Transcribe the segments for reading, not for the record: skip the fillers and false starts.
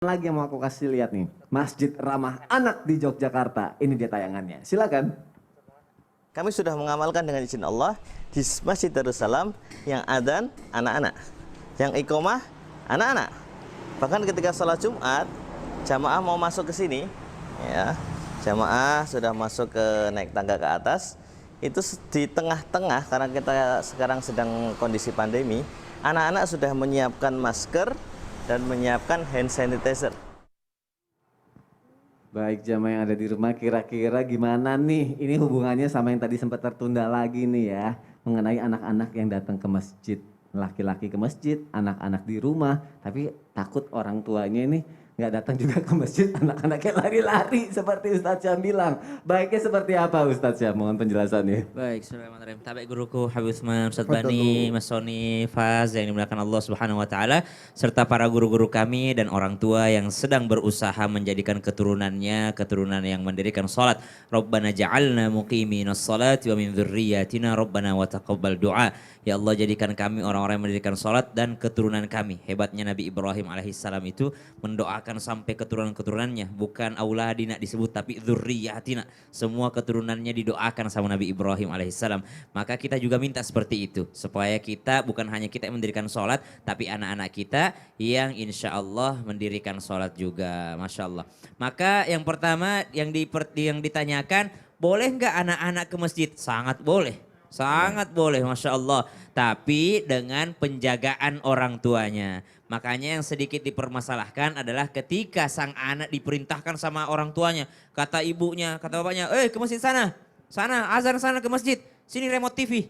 Lagi yang mau aku kasih lihat nih, Masjid Ramah Anak di Yogyakarta. Ini dia tayangannya. Silakan. Kami sudah mengamalkan dengan izin Allah di Masjid Darussalam yang adzan anak-anak, yang iqomah anak-anak. Bahkan ketika sholat Jumat, jamaah mau masuk ke sini, ya, jamaah sudah masuk ke naik tangga ke atas. Itu di tengah-tengah karena kita sekarang sedang kondisi pandemi, anak-anak sudah menyiapkan masker dan menyiapkan hand sanitizer. Baik jamaah yang ada di rumah, kira-kira gimana nih? Ini hubungannya sama yang tadi sempat tertunda lagi nih ya. Mengenai anak-anak yang datang ke masjid. Laki-laki ke masjid, anak-anak di rumah. Tapi takut orang tuanya ini nggak datang juga ke masjid, anak-anaknya lari-lari seperti Ustadz Syam bilang. Baiknya seperti apa Ustadz Syam? Mohon penjelasannya. Baik, bismillahirrahmanirrahim. Tabaik guruku Habib Usman, Ustadz Bani, Mas Soni, Faz yang dimuliakan Allah Subhanahu wa taala serta para guru-guru kami dan orang tua yang sedang berusaha menjadikan keturunan yang mendirikan salat. Rabbana ja'alna muqiminas salati wa min dzurriyyatina Rabbana wa taqabbal du'a. Ya Allah, jadikan kami orang-orang yang mendirikan salat dan keturunan kami. Hebatnya Nabi Ibrahim alaihissalam itu mendoakan sampai keturunan-keturunannya, bukan auladina disebut tapi dzurriyyatina. Semua keturunannya didoakan sama Nabi Ibrahim alaihissalam. Maka kita juga minta seperti itu supaya kita bukan hanya kita yang mendirikan sholat, tapi anak-anak kita yang insya Allah mendirikan sholat juga. Masya Allah. Maka yang pertama yang ditanyakan, boleh nggak anak-anak ke masjid? Sangat boleh. Sangat boleh, Masya Allah. Tapi dengan penjagaan orang tuanya. Makanya yang sedikit dipermasalahkan adalah ketika sang anak diperintahkan sama orang tuanya. Kata ibunya, kata bapaknya, ke masjid sana. Sana, azan sana ke masjid. Sini remote TV.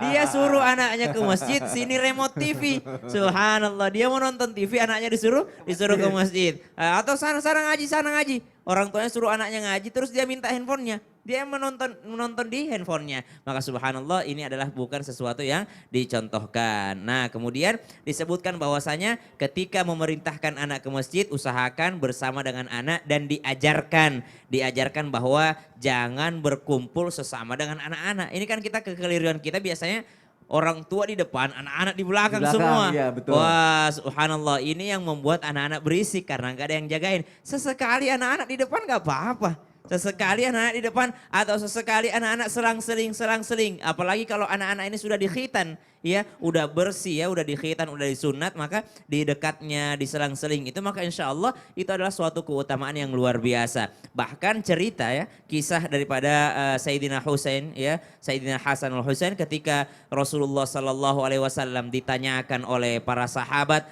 Dia suruh anaknya ke masjid, sini remote TV. Subhanallah, dia mau nonton TV, anaknya disuruh ke masjid. Atau sana ngaji, sana ngaji. Orang tuanya suruh anaknya ngaji, terus dia minta handphonenya. Dia menonton di handphonenya. Maka subhanallah, ini adalah bukan sesuatu yang dicontohkan. Nah, kemudian disebutkan bahwasanya ketika memerintahkan anak ke masjid, usahakan bersama dengan anak dan diajarkan bahwa jangan berkumpul sesama dengan anak-anak. Ini kan kita kekeliruan kita biasanya orang tua di depan, anak-anak di belakang semua. Iya, betul. Wah, subhanallah, ini yang membuat anak-anak berisik karena nggak ada yang jagain. Sesekali anak-anak di depan nggak apa-apa. Sesekali anak-anak di depan atau sesekali anak-anak selang-seling. Apalagi kalau anak-anak ini sudah dikhitan, ya, udah bersih ya, udah dikhitan, udah disunat, maka di dekatnya, diselang-seling itu maka insya Allah itu adalah suatu keutamaan yang luar biasa. Bahkan cerita ya, kisah daripada Sayyidina Husain ya, Sayyidina Hasan al Husain ketika Rasulullah Sallallahu Alaihi Wasallam ditanyakan oleh para sahabat,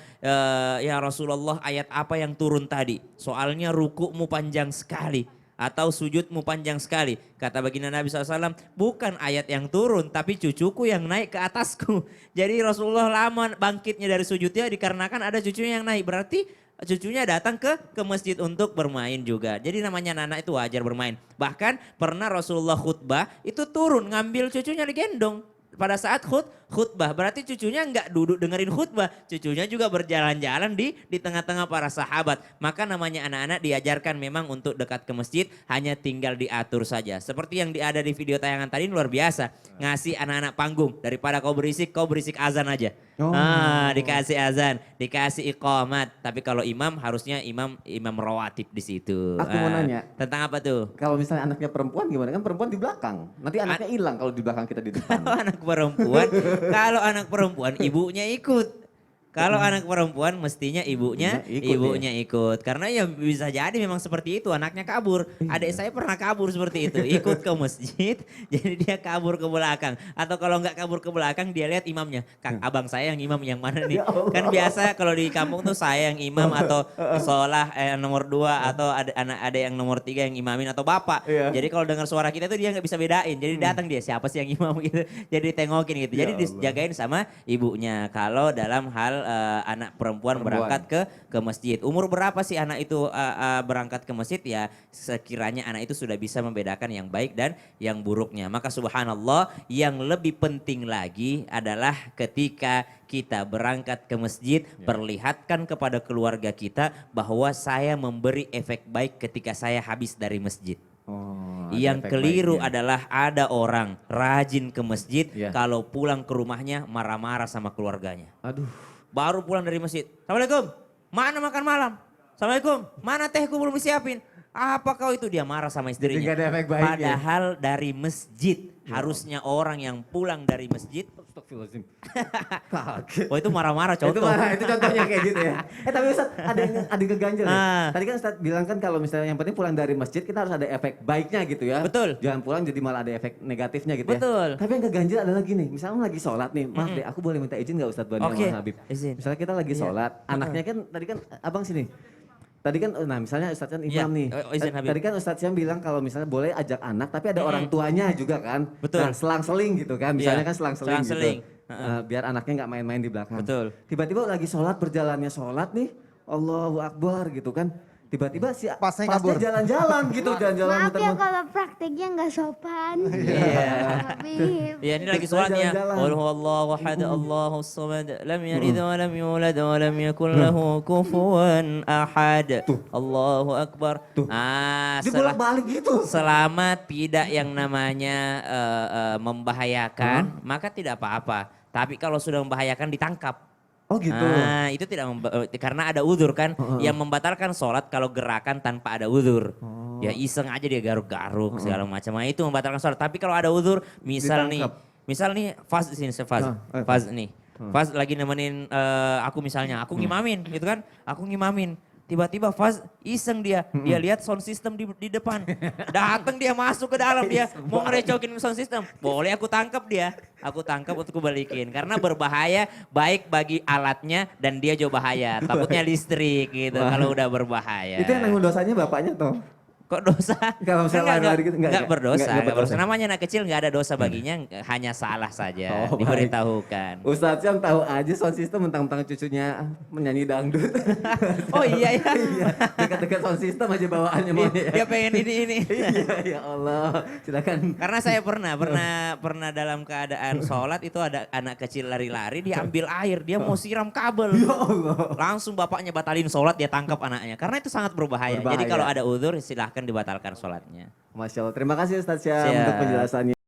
ya Rasulullah, ayat apa yang turun tadi? Soalnya rukukmu panjang sekali. Atau sujudmu panjang sekali. Kata baginda Nabi SAW, bukan ayat yang turun tapi cucuku yang naik ke atasku. Jadi Rasulullah lama bangkitnya dari sujudnya dikarenakan ada cucunya yang naik. Berarti cucunya datang ke masjid untuk bermain juga. Jadi namanya anak itu wajar bermain. Bahkan pernah Rasulullah khutbah itu turun ngambil cucunya digendong. Pada saat khutbah, berarti cucunya nggak duduk dengerin khutbah, cucunya juga berjalan-jalan di tengah-tengah para sahabat. Maka namanya anak-anak diajarkan memang untuk dekat ke masjid, hanya tinggal diatur saja. Seperti yang ada di video tayangan tadi, luar biasa, ngasih anak-anak panggung, daripada kau berisik azan aja. Dikasih azan, dikasih iqamat. Tapi kalau imam harusnya imam rawatib di situ. Aku mau nanya. Tentang apa tuh? Kalau misalnya anaknya perempuan gimana? Kan perempuan di belakang. Nanti anaknya hilang kalau di belakang kita di depan. Kalau anak perempuan ibunya ikut. Kalau anak perempuan mestinya ibunya ikut. Karena ya bisa jadi memang seperti itu, anaknya kabur. Adik saya pernah kabur seperti itu, ikut ke masjid, jadi dia kabur ke belakang. Atau kalau nggak kabur ke belakang, dia lihat imamnya. Kang, abang saya yang imam yang mana nih? Kan biasa kalau di kampung tuh saya yang imam atau sholah nomor 2 atau ada yang nomor 3 yang imamin atau bapak. Jadi kalau dengar suara kita tuh dia nggak bisa bedain. Jadi datang dia, siapa sih yang imam gitu. Jadi tengokin gitu. Jadi dijagain sama ibunya. Kalau dalam hal anak perempuan berangkat ke masjid. Umur berapa sih anak itu berangkat ke masjid? Ya sekiranya anak itu sudah bisa membedakan yang baik dan yang buruknya. Maka subhanallah, yang lebih penting lagi adalah ketika kita berangkat ke masjid, perlihatkan kepada keluarga kita bahwa saya memberi efek baik ketika saya habis dari masjid. Yang keliru adalah ada orang rajin ke masjid, kalau pulang ke rumahnya marah-marah sama keluarganya. Aduh. Baru pulang dari masjid, Assalamualaikum. Mana makan malam? Assalamualaikum, mana tehku belum disiapin? Apa kau itu? Dia marah sama Jadi istrinya. nggak ada efek baiknya. Padahal dari masjid, harusnya orang yang pulang dari masjid, Astagfirullahaladzim. Kaget. oh itu marah-marah Itu contoh. marah, itu contohnya kayak gitu ya. Tapi Ustaz, ada yang keganjel ya. Ah. Tadi kan Ustaz bilang kan kalau misalnya yang penting pulang dari masjid kita harus ada efek baiknya gitu ya. Betul. Jangan pulang jadi malah ada efek negatifnya gitu ya. Betul. Tapi yang keganjil adalah gini, misalnya lagi sholat nih, maaf deh aku boleh minta izin gak Ustaz Bani Oke, sama Habib? izin. Misalnya kita lagi sholat, anaknya kan tadi kan abang sini. Tadi kan, nah misalnya Ustadz kan Iya, imam nih. izin, Habib. Tadi kan Ustadz Syam bilang kalau misalnya boleh ajak anak, tapi ada orang tuanya juga kan. Betul. Nah, selang-seling gitu kan, misalnya Iya, kan selang-seling gitu. selang-seling. Biar anaknya nggak main-main di belakang. Betul. Tiba-tiba lagi sholat, berjalannya sholat nih, Allahu Akbar gitu kan. Tiba-tiba si Pasnya kabur. jalan-jalan gitu, jalan-jalan Maaf ya muter-muter. kalau prakteknya nggak sopan. Iya. Habib. Ya ini lagi Terus sholatnya. jalan-jalan. Qul huwallahu ahad, Allahus samad, lam yalid wa lam yulad wa lam yakul lahu kufuwan ahad. Allahu akbar. Ah, Dia bolak-balik gitu. selama tidak yang namanya membahayakan, maka tidak apa-apa. Tapi kalau sudah membahayakan ditangkap. Oh gitu. Nah, itu tidak karena ada uzur kan, yang membatalkan sholat kalau gerakan tanpa ada uzur. Ya iseng aja dia garuk-garuk segala macam. Nah, itu membatalkan sholat. Tapi kalau ada uzur, Ditangkap. misal nih Faz di sini, Faz, Faz nih, Faz lagi nemenin aku misalnya, aku ngimamin gitu kan, aku ngimamin. Tiba-tiba Faz iseng dia lihat sound system di depan. Datang dia masuk ke dalam, dia mau ngerecokin sound system. Boleh aku tangkap dia. Aku tangkap untuk kubalikin. Karena berbahaya baik bagi alatnya dan dia juga bahaya. Takutnya listrik gitu kalau udah berbahaya. Itu yang nanggung dosanya bapaknya toh. Kok dosa? Kalau misalnya lari-lari gitu, enggak berdosa. enggak Enggak berdosa. Namanya anak kecil enggak ada dosa baginya, hanya salah saja. Oh, baik. Diberitahukan. Ustadz yang tahu aja sound system mentang-mentang cucunya menyanyi dangdut. Oh iya ya. Iya, dekat-dekat sound system aja bawaannya mau Dia pengen ini. Iya, ya Allah. Silakan. Karena saya pernah dalam keadaan sholat itu ada anak kecil lari-lari, dia ambil air, dia mau siram kabel. Ya Allah. Langsung bapaknya batalin sholat, dia tangkap anaknya. Karena itu sangat berbahaya. Jadi Berbahaya. kalau ada uzur silahkan dibatalkan sholatnya. Masya Allah. Terima kasih Ustadz Syam Siap. untuk penjelasannya.